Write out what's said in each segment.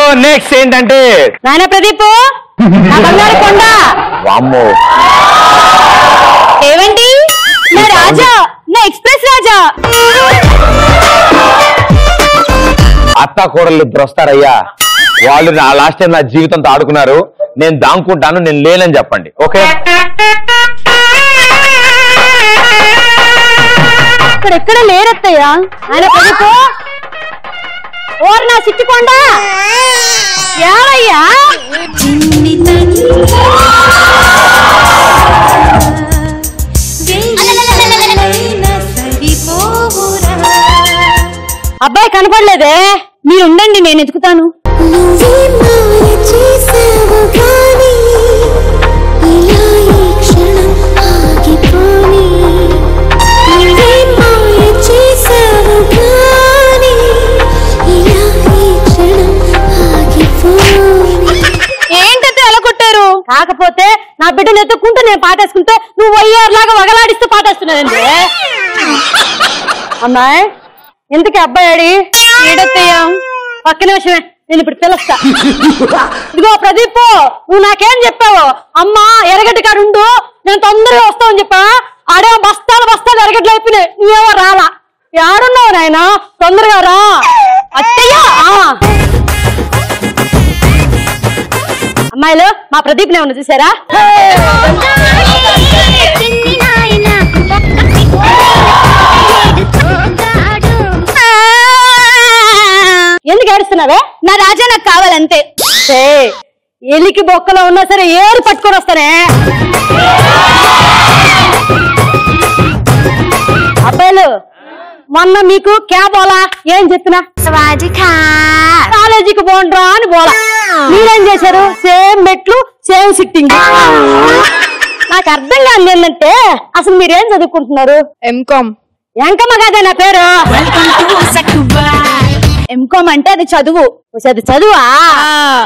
So next ఏంటంటే నాయన ప్రదీప్ బంగారు కొండ వామ్మో ఏవండి నా రాజా నా ఎక్స్ప్రెస్ రాజా అత్త కూడళ్ళు ఇద్దరు వస్తారయ్యా వాళ్ళు నా లాస్ట్ టైం నా జీవితంతో ఆడుకున్నారు నేను దాంకుంటాను నేను లేనని చెప్పండి ఓకే ఎక్కడ లేరత్తయ్యా ఆయన ప్రదీప్ ఓర్ నా సిట్టుకొండ ఏవయ్యా అబ్బాయి కనపడలేదే మీరు ఉండండి నేను ఎతుకుతాను ఏంటంటే ఎలా కొట్టారు కాకపోతే నా బిడ్డను ఎత్తుక్కుంటూ నేను పాటేసుకుంటే నువ్వు వయ్యారులాగా వగలాడిస్తూ పాటేస్తున్నానండి అమ్మాయి ఎందుకు అబ్బాయి ఏడొత్తయ్యా పక్క నిమిషమే నేను ఇప్పుడు పిలుస్తా ఇదిగో ప్రదీప్ నువ్వు నాకేం చెప్పావు అమ్మా ఎరగడ్డ కాడు ఉండు నేను తొందరగా వస్తావని చెప్పా ఆడే బస్తాలు బస్తాలు ఎరగడ్లు అయిపోయినాయి నువ్వేమో రాలా ఏడున్నావు నాయన తొందరగా రా అత్తయ్యా అమ్మాయిలు మా ప్రదీప్ నే ఉన్న చూసారా ఎందుకు ఏడుస్తున్నావే నా రాజా నాకు కావాలంతే ఎలికి బొక్కలో ఉన్నా సరే ఏరు పట్టుకొని వస్తానే అబ్బాయిలు మొన్న మీకు క్యా బోలా ఏం చెప్పినా కాలేజీకి పోండ్రా అని బోలా మీరేం చేశారు సేమ్ మెట్లు సేమ్ సిట్టింగ్ నాకు అర్థం కాదు ఏంటంటే అసలు మీరేం చదువుకుంటున్నారు ఎంకామ్ ఎంకమ్మ కాదే నా పేరు ఎంకామ్ అంటే అది చదువు అది చదువా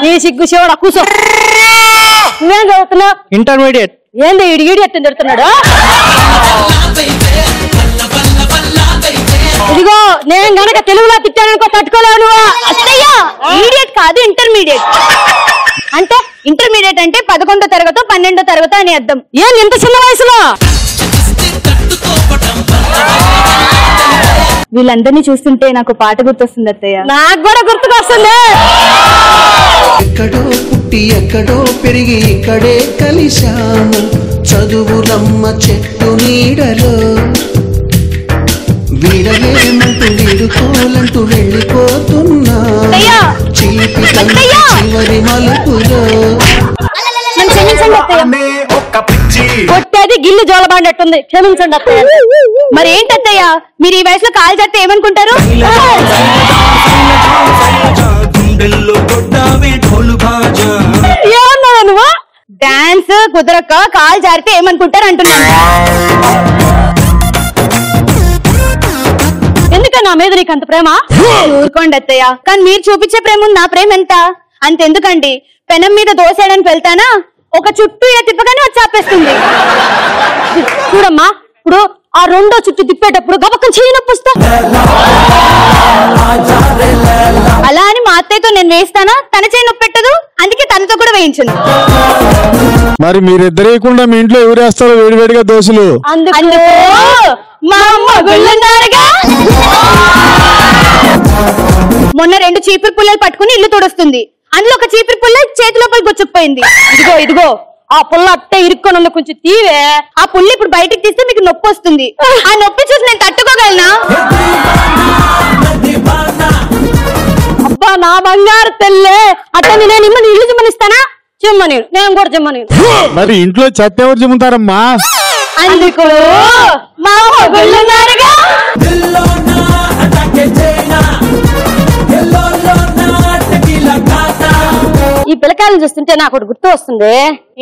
నీ సిగ్గు శివుడా కూసో నువ్వేం చదువుతున్నావు ఇంటర్మీడియట్ ఏంది ఇడిగిడియట్ తిడుతున్నాడు ఇదిగో నేను గనక తెలుగులో తిట్టాననుకో తట్టుకోలేను ఇడియట్ కాదు ఇంటర్మీడియట్ అంటే ఇంటర్మీడియట్ అంటే 11వ తరగతో 12వ తరగతో అని అర్థం ఏంది ఇంత చిన్న వయసులో వీళ్ళందరినీ చూస్తుంటే నాకు పాట గుర్తొస్తుంది అత్తయ్య నాకు కూడా గుర్తుకొస్తుంది ఎక్కడో పుట్టి ఎక్కడో పెరిగి ఇక్కడే కలిశాము చదువులమ్మ చెట్టు నీడలో వీడలేమంటూ వీడుకోలంటూ వెళ్ళిపోతున్నా చివరి మలుపులో కొట్టేది గిల్లు జోలబాండట్టుంది క్షమించండి అత్తయ్య మరి ఏంటత్తయ్య మీరు ఈ వయసులో కాలు చేస్తే ఏమనుకుంటారు ఏమన్నావా నువ్వు డాన్స్ కుదరక కాలు జారితే ఏమనుకుంటారు అంటున్నాను ఎందుకన్నా మీద నీకు అంత ప్రేమ ఊరుకోండి అత్తయ్య కానీ మీరు చూపించే ప్రేమ నా ప్రేమ ఎంత అంతెందుకండి పెనం మీద దోసేయడానికి వెళ్తానా ఒక చుట్టూ తిప్పగానే వచ్చి ఆపేస్తుంది చూడమ్మా ఇప్పుడు ఆ రెండో చుట్టూ తిప్పేటప్పుడు గబక్కన చెయ్యి నొప్పిస్తా అలా అని మా అత్తయ్యతో నేను వేస్తానా తన చెయ్యి నొప్పి పెట్టదు అందుకే తనతో కూడా వేయించను మరి మీరిద్దరేయకుండా మీ ఇంట్లో ఎవరేస్తారో వేడివేడిగా దోశలు అందుకు మా అమ్మ గుళ్ళన్నారుగా మొన్న 2 చీపురు పుల్లలు పట్టుకుని ఇల్లు తుడుస్తుంది అందులో ఒక చీపురు పుల్ల చేతిలోపల గుచ్చుకుపోయింది ఇదిగో ఇదిగో ఆ పుల్ల అట్టే ఇరుక్కొని కొంచెం తీవే ఆ పుల్ల ఇప్పుడు బయటికి తీస్తే మీకు నొప్పి వస్తుంది ఆ నొప్పి చూసి నేను తట్టుకోగలనా అబ్బా నా బంగారు తెల్లే అట్లా నేను ఇమ్మని ఇల్లు చిమ్మనిస్తానా చిమ్మని నేను కూడా చిమ్మని మరి ఇంట్లో చెత్త ఎవరు చిమ్ముతారమ్మా అందుకు మా గుళ్ళన్నారుగా ఈ పిల్లకాయలను చూస్తుంటే నాకు ఒకటి గుర్తు వస్తుంది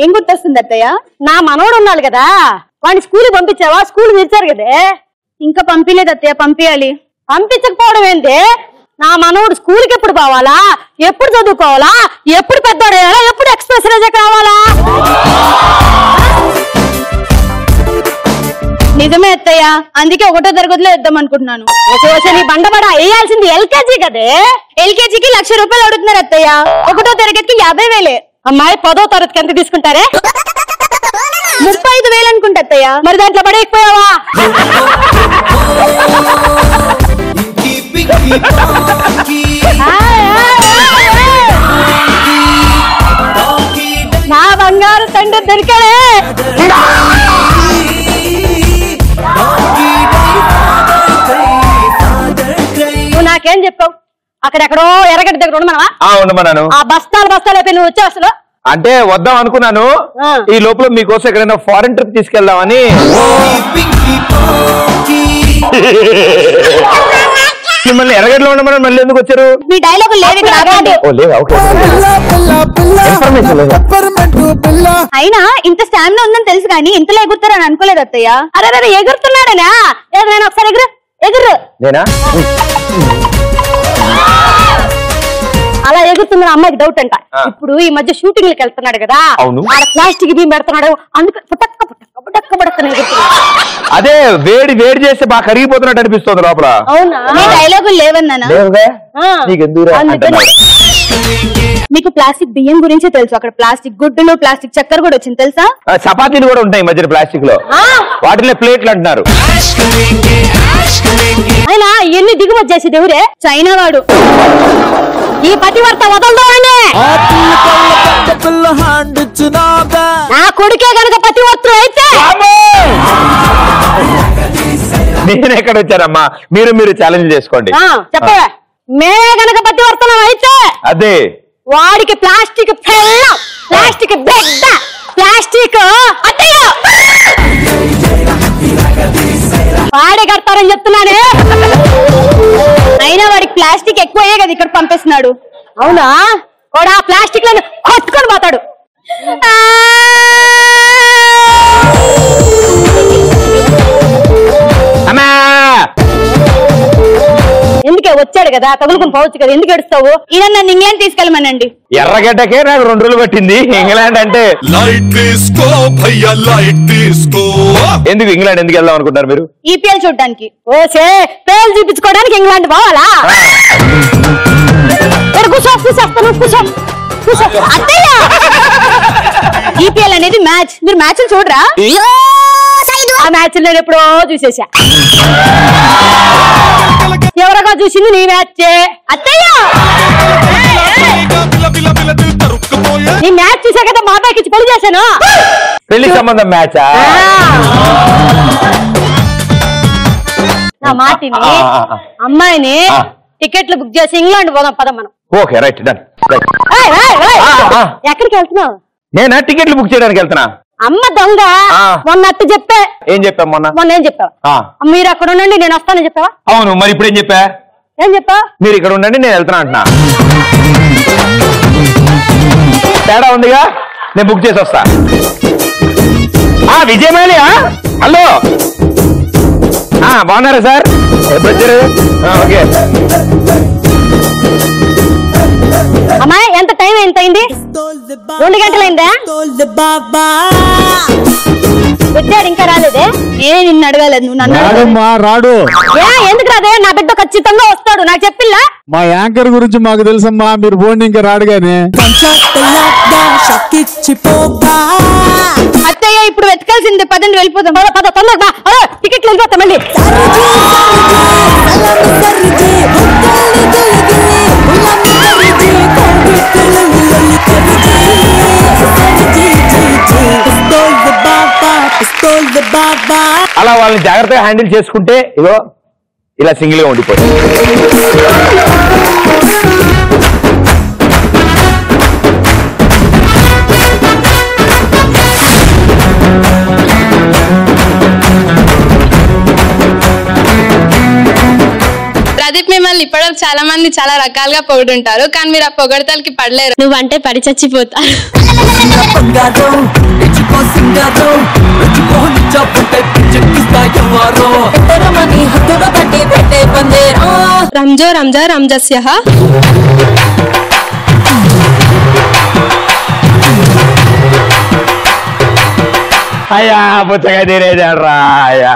ఏం గుర్తొస్తుంది అత్తయ్య నా మనోడు ఉన్నాడు కదా వాడిని స్కూల్ పంపించావా స్కూల్ తెరిచారు కదే ఇంకా పంపించలేదు అత్తయ్య పంపించాలి పంపించకపోవడం ఏంటి నా మనోడు స్కూల్కి ఎప్పుడు పోవాలా ఎప్పుడు చదువుకోవాలా ఎప్పుడు పెద్దోడేయాలా ఎప్పుడు ఎక్స్ప్రెస్ రాజా కావాలా నిజమే అత్తయ్య, అందుకే 1వ తరగతిలో ఇద్దాం అనుకుంటున్నాను. నీ బండబడ వేయాల్సింది ఎల్కేజీ కదే. ఎల్కేజీకి 1,00,000 రూపాయలు అడుగుతున్నారు అత్తయ్య, 1వ తరగతికి 50,000. అమ్మాయి 10వ తరగతికి ఎంత తీసుకుంటారే? 35,000 అనుకుంటా అత్తయ్య. మరి దాంట్లో పడేయకపోయావా? నా బంగారు తండ్రి దొరికాడే. నువ్వు నాకేం చెప్పావు? అక్కడెక్కడో ఎర్రగడ్డ దగ్గర ఉండమనవా? ఉండమన్నాను. ఆ బస్తాలు అయిపోయి నువ్వు వచ్చావు అసలు. అంటే వద్దాం అనుకున్నాను, ఈ లోపల మీకోసం ఎక్కడైనా ఫారెన్ ట్రిప్ తీసుకెళ్దామని. మిమ్మల్ని ఎర్రగడ్డలో ఉండమని మళ్ళీ ఎందుకు వచ్చారు? మీ డైలాగ్ లేదు ఇక్కడ. అయినా ఇంత స్టామినా ఉందని తెలుసు కానీ ఇంతలో ఎగురుతారని అనుకోలేదు అత్తయ్య. అరే ఎగురుతున్నాడనా? నేను ఒకసారి ఎగురు నేనా? అలా ఎగురుతున్న అమ్మాయికి డౌట్ అంట. ఇప్పుడు ఈ మధ్య షూటింగ్లకు వెళ్తున్నాడు కదా, ఆడ ప్లాస్టిక్ బీమ్ పెడుతున్నాడు, అందుకు పుటక్క పుటక్క పుటక్క పుటక్కని ఎగురుతున్నాడు. అదే వేడి వేడి చేస్తే బాగా కరిగిపోతున్నట్టు అనిపిస్తుంది లోపల. అవునా? మీ డైలాగులు లేవన్నానా? మీకు ప్లాస్టిక్ బియ్యం గురించి తెలుసు, అక్కడ ప్లాస్టిక్ గుడ్డులు ప్లాస్టిక్ చక్కెర కూడా వచ్చింది తెలుసా? చపాతీలు కూడా ఉంటాయి మధ్య ప్లాస్టిక్ లో, వాటిలో ప్లేట్లు అంటున్నారు. అయినా ఎన్ని దిగుమతి చేసేది ఎవరే? చైనా వాడు. ఈ పతివర్త వదలదానే. నా కొడుకే గనక పతివర్తుడు అయితే నేను ఎక్కడ వచ్చారమ్మా? మీరు ఛాలెంజ్ చేసుకోండి. చెప్పవా? మేమే గనక పతివర్తనం అయితే అదే వాడికి ప్లాస్టిక్ పెళ్ళం, ప్లాస్టిక్ బిడ్డ, ప్లాస్టిక్ అత్తయ్య వాడే కడతారని చెప్తున్నానే. అయినా వాడికి ప్లాస్టిక్ ఎక్కువయ్యే కదా ఇక్కడ పంపిస్తున్నాడు. అవునా? వాడు ఆ ప్లాస్టిక్ లను కొట్టుకొని పోతాడు. ఎందుకే వచ్చాడు కదా, తగులుకుని పోవచ్చు కదా, ఎందుకు ఏడుస్తావు? ఈయన నన్ను ఇంగ్లాండ్ తీసుకెళ్ళమనండి. ఎర్రగడ్డకే నాకు 2 రోజులు పట్టింది ఇంగ్లాండ్ అంటే. ఎందుకు ఇంగ్లాండ్ ఎందుకు వెళ్దాం అనుకుంటారు మీరు? ఈపీఎల్ చూడడానికి. ఓసే పేలు చూపించుకోవడానికి ఇంగ్లాండ్ పోవాలా? ఈపీఎల్ అనేది మ్యాచ్. మీరు మ్యాచ్ చూడరా? ఆ మ్యాచ్ నేను ఎప్పుడో చూసేసా. ఎవరగా చూసింది నీ మ్యాచ్ అత్తయ్య. నీ మ్యాచ్ చూసా కదా మా అబ్బాయికి ఇచ్చి పెళ్లి చేశాను. పెళ్లి సంబంధం మ్యాచా? నా మాటిని అమ్మాయిని టికెట్లు బుక్ చేసి ఇంగ్లాండ్ పోదాం పదం మనం. Okay right done. ఎక్కడికి వెళ్తున్నావు? నేనా టికెట్లు బుక్ చేయడానికి వెళ్తున్నా. అమ్మ దొంగ మొన్నట్టు చెప్పా. ఏం చెప్పా? మొన్న ఏం చెప్పావు? మీరు అక్కడ ఉండండి నేను వస్తానని చెప్పావా? అవును, మరి ఇప్పుడు ఏం చెప్పా? ఏం చెప్పా? మీరు ఇక్కడ ఉండండి నేను వెళ్తున్నా అంటున్నా. తేడా ఉందిగా, నేను బుక్ చేసి వస్తా. విజయమాలి హలో, బాగున్నారా సార్? ఎప్పుడు వచ్చారు? ఓకే. అమ్మాయి ఎంత టైం ఎంత అయింది? 2 గంటలైందా? వచ్చాడు ఇంకా రాలేదే? నిన్ను అడగలేదు. నువ్వు నన్ను రాడు. ఎందుకు రాదే? నా బిడ్డ ఖచ్చితంగా వస్తాడు, నాకు చెప్పిల్లా? మా యాంకర్ గురించి మాకు తెలుసమ్మా, మీరు పోండి ఇంకా రాడు గాని. అత్తయ్య ఇప్పుడు వెతకాల్సిందే, పదండి వెళ్ళిపోతాం. పద తొందరగా టికెట్లు వెళ్ళిపోతాం మళ్ళీ. అలా వాళ్ళని జాగ్రత్తగా హ్యాండిల్ చేసుకుంటే ఇగో ఇలా సింగిల్ గా ఉండిపోతుంది. ప్రదీప్ మిమ్మల్ని ఇప్పటివరకు చాలా మంది చాలా రకాలుగా పొగుడుంటారు, కానీ మీరు ఆ పొగడతలకి పడలేరు. నువ్వంటే పడి చచ్చిపోతారు. రంజో రంజా రంజస్య అయ్యా పుచ్చకాయ తినేసాడ్రా అయ్యా